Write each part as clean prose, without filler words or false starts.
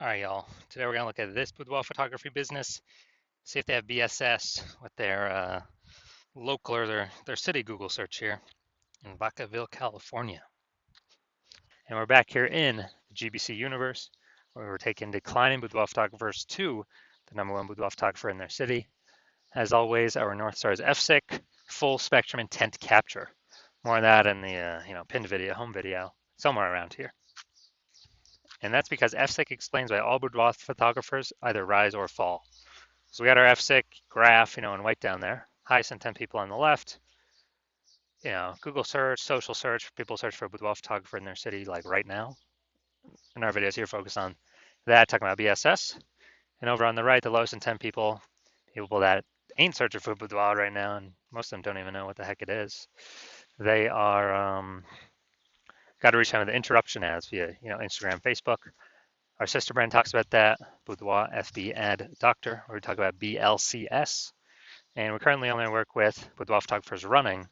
All right, y'all. Today we're gonna look at this boudoir photography business, see if they have BSS with their local or their city Google search here in Vacaville, California. And we're back here in the GBC universe, where we're taking declining boudoir photographers to the #1 boudoir photographer in their city. As always, our North Star is FSIC, full spectrum intent capture. More of that in the pinned video, home video, somewhere around here. And that's because FSIC explains why all boudoir photographers either rise or fall. So we got our FSIC graph, in white down there. Highest intent people on the left. Google search, social search, people search for a boudoir photographer in their city, like right now. And our videos here focus on that, talking about BSS. And over on the right, the lowest intent people that ain't searching for boudoir right now, and most of them don't even know what the heck it is. They are got to reach out with the interruption ads via, Instagram, Facebook. Our sister brand talks about that, Boudoir FB Ad Doctor, where we talk about BLCS. And we currently only work with boudoir photographers running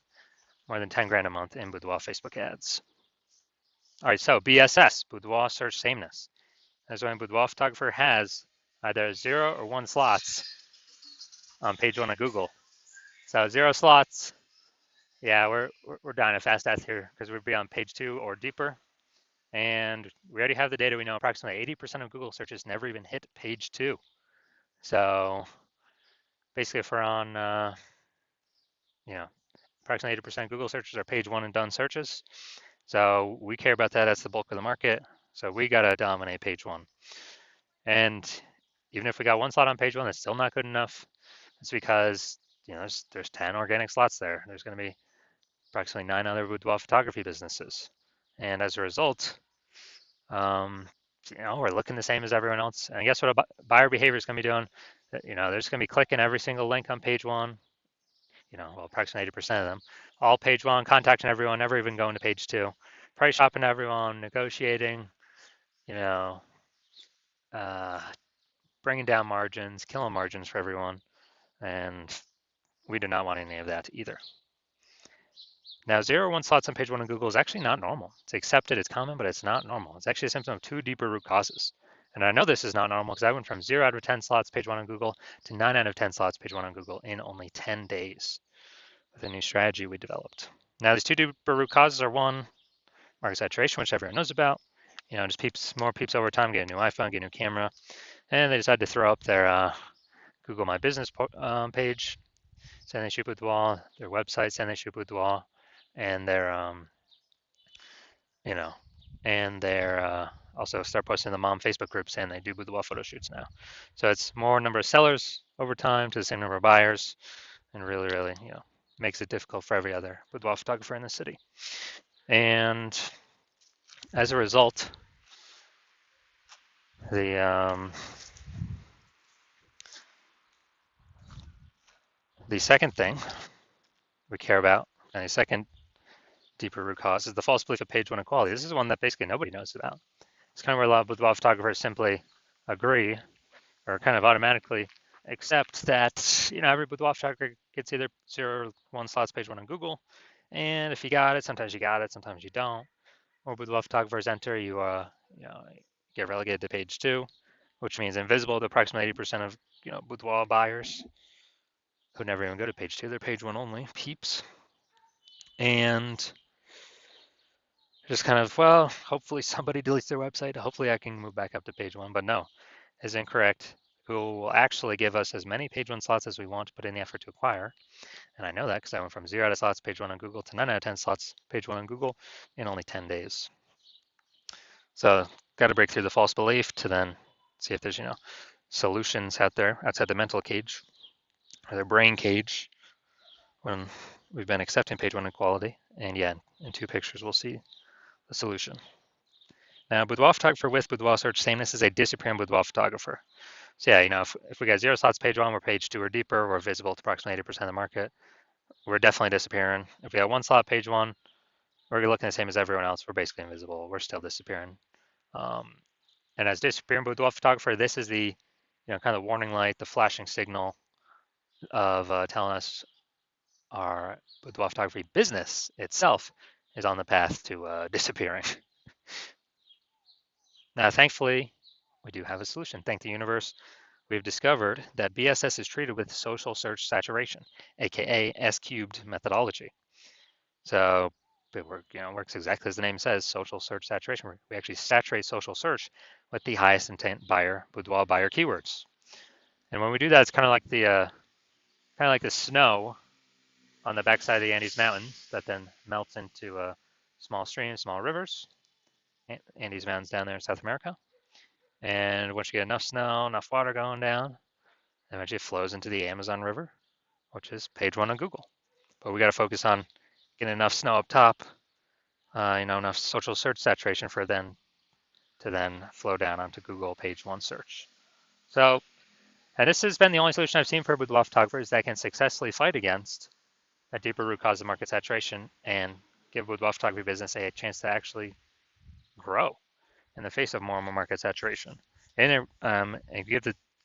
more than 10 grand a month in boudoir Facebook ads. All right, so BSS, boudoir search sameness. That's when a boudoir photographer has either 0 or 1 slots on page 1 of Google. So 0 slots, yeah, we're dying a fast death here because we'd be on page 2 or deeper. And we already have the data. We know approximately 80% of Google searches never even hit page 2. So basically, if we're on, approximately 80% of Google searches are page 1 and done searches. So we care about that. That's the bulk of the market. So we got to dominate page 1. And even if we got 1 slot on page 1, that's still not good enough. It's because, there's 10 organic slots there. There's going to be approximately 9 other boudoir photography businesses. And as a result, we're looking the same as everyone else. And guess what a buyer behavior is going to be doing? There's going to be clicking every single link on page 1. Approximately 80% of them. All page 1, contacting everyone, never even going to page 2. Price shopping everyone, negotiating, bringing down margins, killing margins for everyone. And we do not want any of that either. Now, 0 or 1 slots on page 1 of Google is actually not normal. It's accepted, it's common, but it's not normal. It's actually a symptom of 2 deeper root causes. And I know this is not normal because I went from 0 out of 10 slots page 1 on Google to 9 out of 10 slots page 1 on Google in only 10 days with a new strategy we developed. Now, these 2 deeper root causes are 1, market saturation, which everyone knows about. Just more peeps over time, get a new iPhone, get a new camera. And they decided to throw up their Google My Business page, saying they shoot boudoir, their website saying they shoot boudoir, and their also start posting in the mom Facebook group saying they do boudoir photo shoots now. So it's more number of sellers over time to the same number of buyers, and really, really, makes it difficult for every other boudoir photographer in the city. And as a result, the second thing we care about, and the second deeper root cause, is the false belief of page 1 equality. This is one that basically nobody knows about. It's kind of where a lot of boudoir photographers simply agree or kind of automatically accept that, every boudoir photographer gets either 0 or 1 slots page 1 on Google. And if you got it, sometimes you got it, sometimes you don't. More boudoir photographers enter, you get relegated to page 2, which means invisible to approximately 80% of, boudoir buyers who never even go to page 2. They're page 1 only, peeps. And just kind of, well, hopefully somebody deletes their website. Hopefully I can move back up to page 1, but no, is incorrect. Google will actually give us as many page 1 slots as we want to put in the effort to acquire. And I know that because I went from 0 out of slots page 1 on Google to 9 out of 10 slots page 1 on Google in only 10 days. So got to break through the false belief to then see if there's, solutions out there outside the mental cage or the brain cage when we've been accepting page 1 equality. And yeah, in 2 pictures, we'll see the solution. Now, boudoir photographer with boudoir search sameness is a disappearing boudoir photographer. So yeah, if we got 0 slots page 1, we're page 2 or deeper, we're visible to approximately 80% of the market. We're definitely disappearing. If we got 1 slot page 1, we're looking the same as everyone else. We're basically invisible. We're still disappearing. And as disappearing boudoir photographer, this is the kind of warning light, the flashing signal of telling us our boudoir photography business itself is on the path to disappearing. Now, thankfully, we do have a solution. Thank the universe, we've discovered that BSS is treated with social search saturation, aka S cubed methodology. So it works exactly as the name says, social search saturation. We actually saturate social search with the highest intent buyer, boudoir buyer keywords. And when we do that, it's kind of like the snow on the backside of the Andes Mountains that then melts into small streams, small rivers. Andes Mountains down there in South America. And once you get enough snow, enough water going down, eventually it flows into the Amazon River, which is page one on Google. But we got to focus on getting enough snow up top, enough social search saturation for then to then flow down onto Google page one search. So, and this has been the only solution I've seen for boudoir photographers that can successfully fight against a deeper root cause of market saturation and give boudoir photography business a chance to actually grow in the face of more and more market saturation. And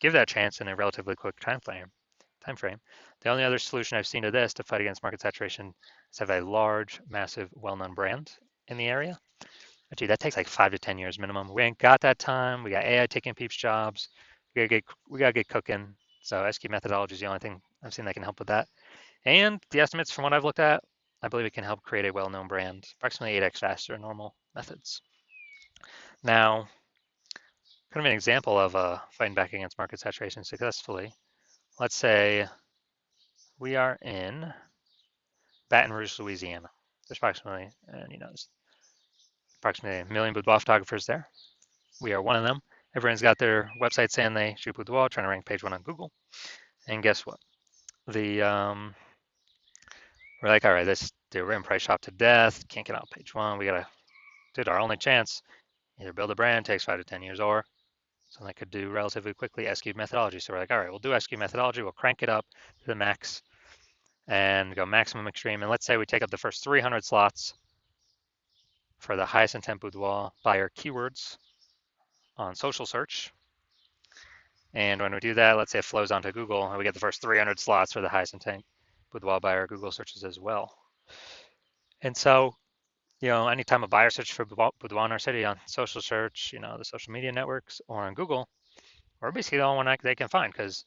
give that chance in a relatively quick time frame. The only other solution I've seen to this to fight against market saturation is have a large, massive, well-known brand in the area. But gee, that takes like 5 to 10 years minimum. We ain't got that time. We got AI taking people's jobs. We gotta get cooking. So SQ methodology is the only thing I've seen that can help with that. And the estimates from what I've looked at, I believe it can help create a well-known brand approximately 8x faster than normal methods. Now, kind of an example of fighting back against market saturation successfully. Let's say we are in Baton Rouge, Louisiana. There's approximately, there's approximately 1 million boudoir photographers there. We are one of them. Everyone's got their website saying they shoot boudoir, trying to rank page one on Google. And guess what? We're like, all right, we're in price shop to death. Can't get out page one. We gotta, dude, our only chance, either build a brand, takes 5 to 10 years, or something that could do relatively quickly, SQ methodology. So we're like, all right, we'll do SQ methodology. We'll crank it up to the max and go maximum extreme. And let's say we take up the first 300 slots for the highest intent boudoir buyer keywords on social search. And when we do that, let's say it flows onto Google, and we get the first 300 slots for the highest intent boudoir buyer Google searches as well. And so, anytime a buyer searches for boudoir in our city on social search, the social media networks, or on Google, we're basically the only one they can find because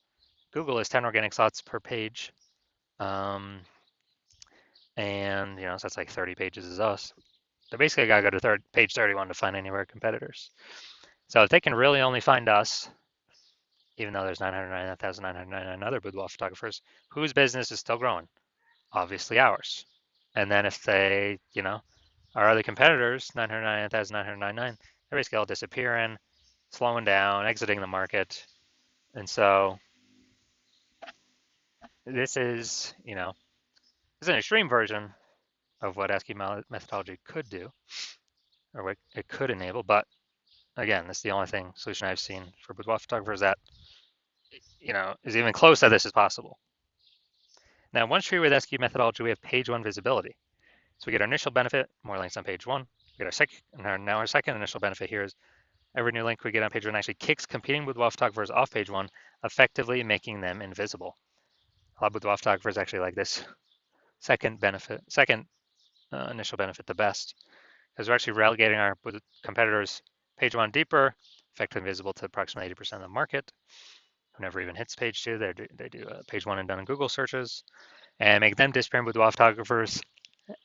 Google is 10 organic slots per page. And, so that's like 30 pages is us. They basically got to go to page 31 to find any of our competitors. So if they can really only find us, even though there's 999,999 other boudoir photographers, whose business is still growing? Obviously ours. And then if they, our other competitors, 999,999, they're basically all disappearing, slowing down, exiting the market. And so this is, it's an extreme version of what SQ methodology could do, or what it could enable. But again, this is the only solution I've seen for boudoir photographers that, is even close to this is possible. Now, once treated with SQ methodology, we have page one visibility. So we get our initial benefit, more links on page one. We get our second initial benefit here is every new link we get on page one actually kicks competing boudoir photographers off page one, effectively making them invisible. A lot of boudoir photographers actually like this second initial benefit the best, because we're actually relegating our competitors page one deeper, effectively visible to approximately 80% of the market, who never even hits page two. They do page one and done in Google searches, and make them disappear boudoir photographers,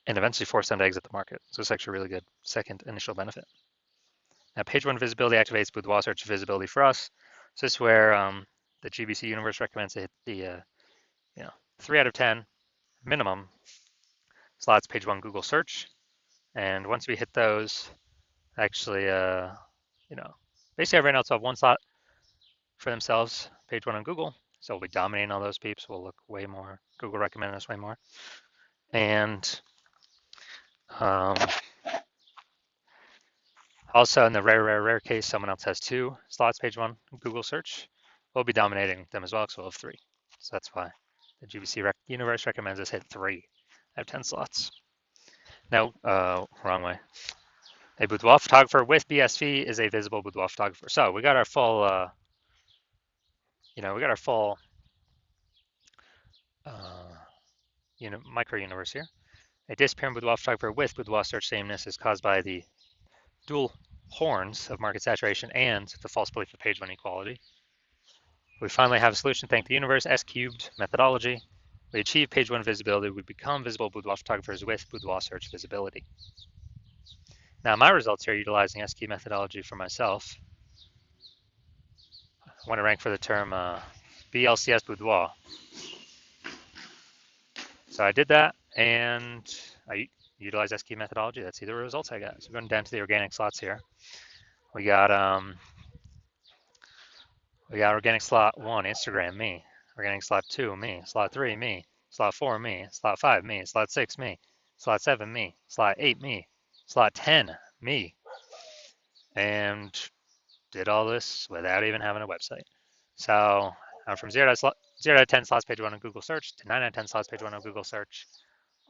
and eventually force them to exit the market. So it's actually a really good second initial benefit. Now, page one visibility activates boudoir search visibility for us. So this is where the GBC universe recommends to hit the 3 out of 10 minimum slots page one Google search. And once we hit those, actually, basically everyone else will have one slot for themselves, page one on Google. So we'll be dominating all those peeps. We'll look way more. Google recommending us way more. And also in the rare case, someone else has 2 slots, page one Google search, we'll be dominating them as well, because we'll have 3. So that's why the GBC universe recommends us hit 3 out of 10 slots. No, wrong way. A boudoir photographer with BSV is a visible boudoir photographer. So we got our full, micro universe here. A disappearing boudoir photographer with boudoir search sameness is caused by the dual horns of market saturation and the false belief of page one equality. We finally have a solution. Thank the universe, S cubed methodology. We achieve page one visibility. We become visible boudoir photographers with boudoir search visibility. Now my results here utilizing S cubed methodology for myself. I want to rank for the term BLCS boudoir. So I did that and I utilized S cubed methodology. That's the results I got. So going down to the organic slots here. We got organic slot 1, Instagram, me. Organic slot 2, me. Slot 3, me. Slot 4, me. Slot 5, me. Slot 6, me. Slot 7, me. Slot 8, me. Slot 10, me. And did all this without even having a website. So I'm from 0 to 10 slots page 1 on Google search to 9 out of 10 slots page 1 on Google search,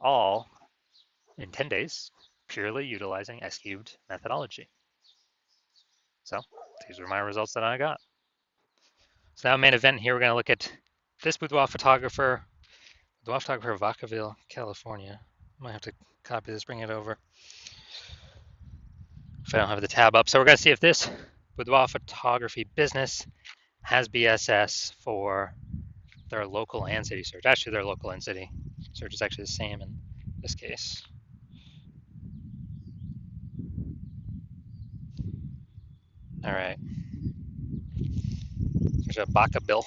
all in 10 days, purely utilizing S cubed methodology. So these were my results that I got. So now main event here, we're going to look at this boudoir photographer of Vacaville, California. I might have to copy this, bring it over if I don't have the tab up. So we're going to see if this boudoir photography business has BSS for their local and city search. Actually, their local and city search is actually the same in this case. All right. There's a Vacaville.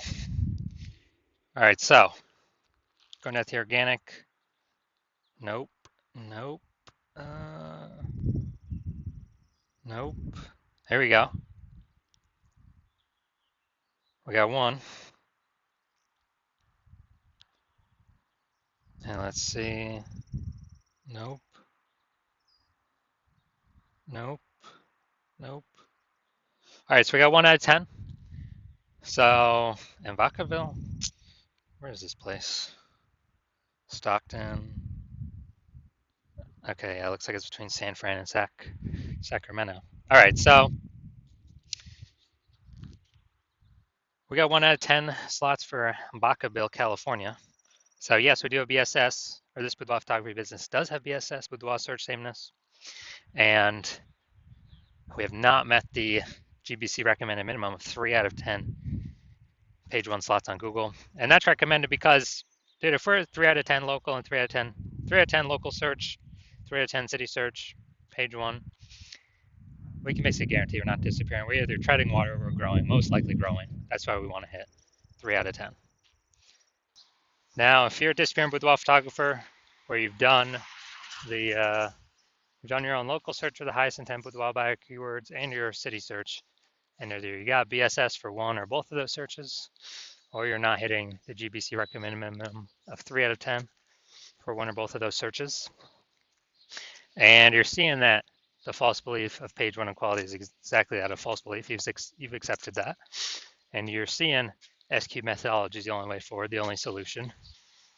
All right, so going down to the organic. Nope. Nope. Nope. There we go. We got one. And let's see. Nope. Nope. Nope. All right, so we got 1 out of 10. So, in Vacaville, where is this place? Stockton. Okay, yeah, it looks like it's between San Fran and Sacramento. All right, so we got 1 out of 10 slots for Vacaville, California. So yes, we do have BSS, or this boudoir photography business does have BSS, boudoir search sameness, and we have not met the GBC recommended minimum of 3 out of 10 page 1 slots on Google, and that's recommended because, dude, if we're 3 out of 10 local and 3 out of 10 local search, 3 out of 10 city search, page 1, we can basically guarantee we're not disappearing. We're either treading water or we're growing, most likely growing. That's why we want to hit 3 out of 10. Now, if you're a disappearing boudoir photographer, where you've done your own local search for the highest intent boudoir buyer keywords and your city search, and either you got BSS for one or both of those searches, or you're not hitting the GBC recommended minimum of 3 out of 10 for one or both of those searches, and you're seeing that the false belief of page 1 equality is exactly that, a false belief. You've accepted that, and you're seeing S cubed methodology is the only way forward, the only solution,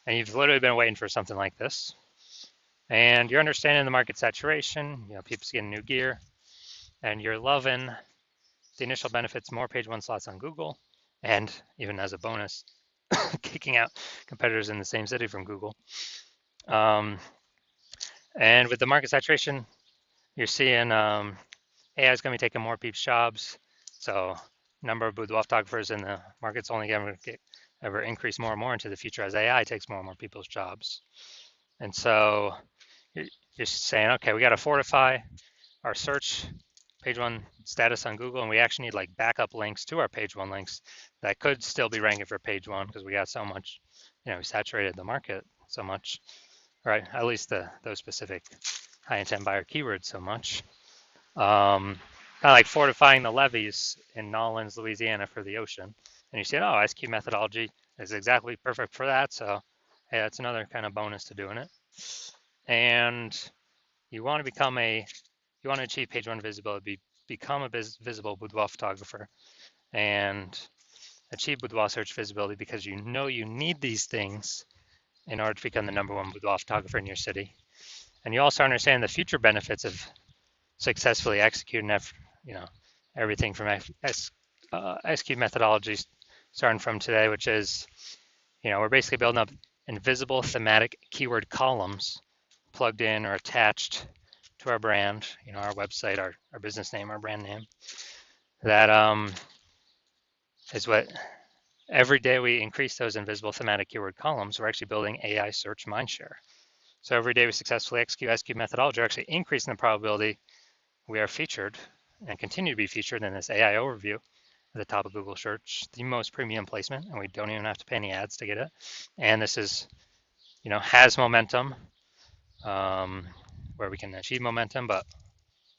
and you've literally been waiting for something like this, and you're understanding the market saturation, people's getting new gear, and you're loving the initial benefits, more page 1 slots on Google, and even as a bonus, kicking out competitors in the same city from Google. And with the market saturation, you're seeing AI is going to be taking more people's jobs. So number of boudoir photographers in the market's only going to ever increase more and more into the future as AI takes more and more people's jobs. And so you're saying, okay, we got to fortify our search page 1 status on Google, and we actually need like backup links to our page 1 links that could still be ranking for page 1 because we got so much, we saturated the market so much, right? At least those specific high intent buyer keywords so much. Kind of like fortifying the levees in Nolens, Louisiana for the ocean. And you say, oh, S cubed methodology is exactly perfect for that. So hey, that's another kind of bonus to doing it. And you want to achieve page 1 visibility, become a visible boudoir photographer, and achieve boudoir search visibility because you need these things in order to become the #1 boudoir photographer in your city. And you also understand the future benefits of successfully executing everything from S cubed methodologies starting from today, which is, we're basically building up invisible thematic keyword columns plugged in or attached to our brand, our website, our business name, our brand name. That is what every day we increase those invisible thematic keyword columns, we're actually building AI search mindshare. So every day we successfully execute SQ methodology, we're actually increasing the probability we are featured and continue to be featured in this AI overview at the top of Google search, the most premium placement, and we don't even have to pay any ads to get it. And this is, has momentum, where we can achieve momentum, but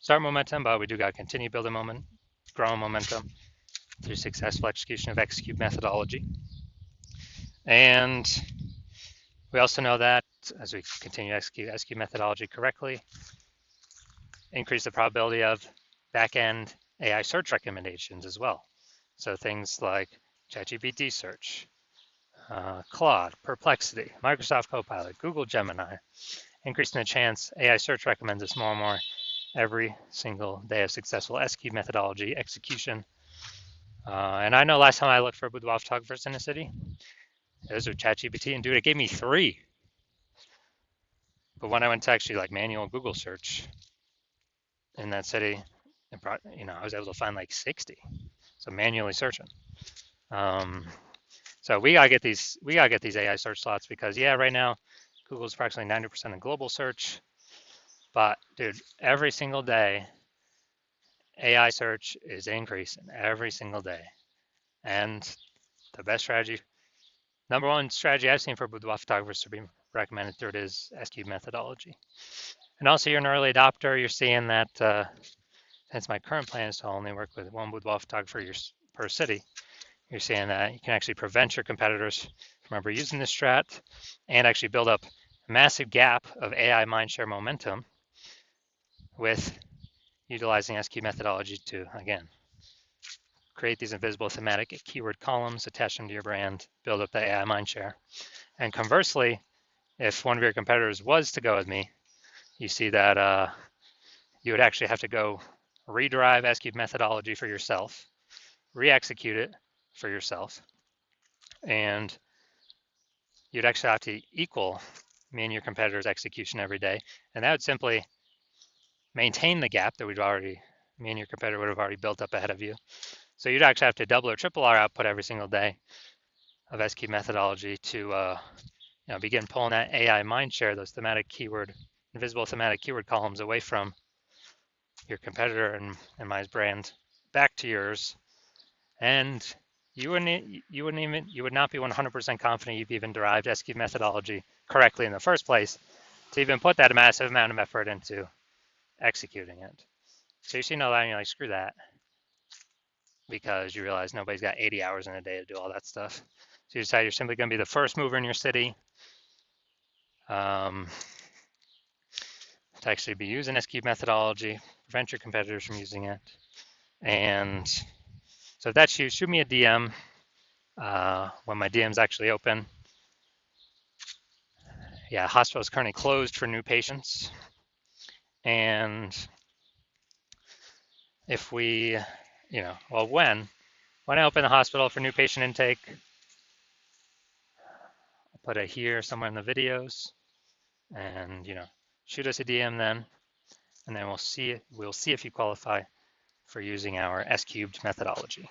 start momentum, but we do got to continue building momentum, growing momentum through successful execution of execute methodology. And we also know that as we continue to execute methodology correctly, increase the probability of back-end AI search recommendations as well. So things like ChatGPT search, Claude, Perplexity, Microsoft Copilot, Google Gemini, increasing the chance AI search recommends us more and more every single day of successful SQ methodology execution. And I know last time I looked for boudoir photographers in the city, it was with ChatGPT, and dude, it gave me 3. But when I went to actually like manual Google search in that city, I was able to find like 60. So manually searching. So we gotta get these AI search slots because right now Google's approximately 90% of global search. But dude, every single day, AI search is increasing every single day. And the best strategy, number one strategy I've seen for boudoir photographers to be recommended through it is SQ methodology. And also you're an early adopter, you're seeing that since my current plan is to only work with one boudoir photographer per city, you're seeing that you can actually prevent your competitors from ever using this strat and actually build up a massive gap of AI mindshare momentum with utilizing SQ methodology to, again, create these invisible thematic keyword columns, attach them to your brand, build up the AI mindshare. And conversely, if one of your competitors was to go with me, you see that you would actually have to go rederive SQ methodology for yourself, re-execute it for yourself, and you'd actually have to equal me and your competitor's execution every day. And that would simply maintain the gap that me and your competitor would have already built up ahead of you. So you'd actually have to double or triple our output every single day of SQ methodology to begin pulling that AI mindshare, those invisible thematic keyword columns away from your competitor and my brand back to yours. And you would not be 100% confident you've even derived SQ methodology correctly in the first place to even put that massive amount of effort into executing it. So you see no that and you're like, screw that, because you realize nobody's got 80 hours in a day to do all that stuff. So you decide you're simply going to be the first mover in your city to actually be using SQ methodology, prevent your competitors from using it. And so if that's you, shoot me a DM when my DM's actually open. Yeah, hospital is currently closed for new patients. And if we, when I open the hospital for new patient intake, I'll put it here somewhere in the videos, and shoot us a DM then, and then we'll see if you qualify for using our S-cubed methodology.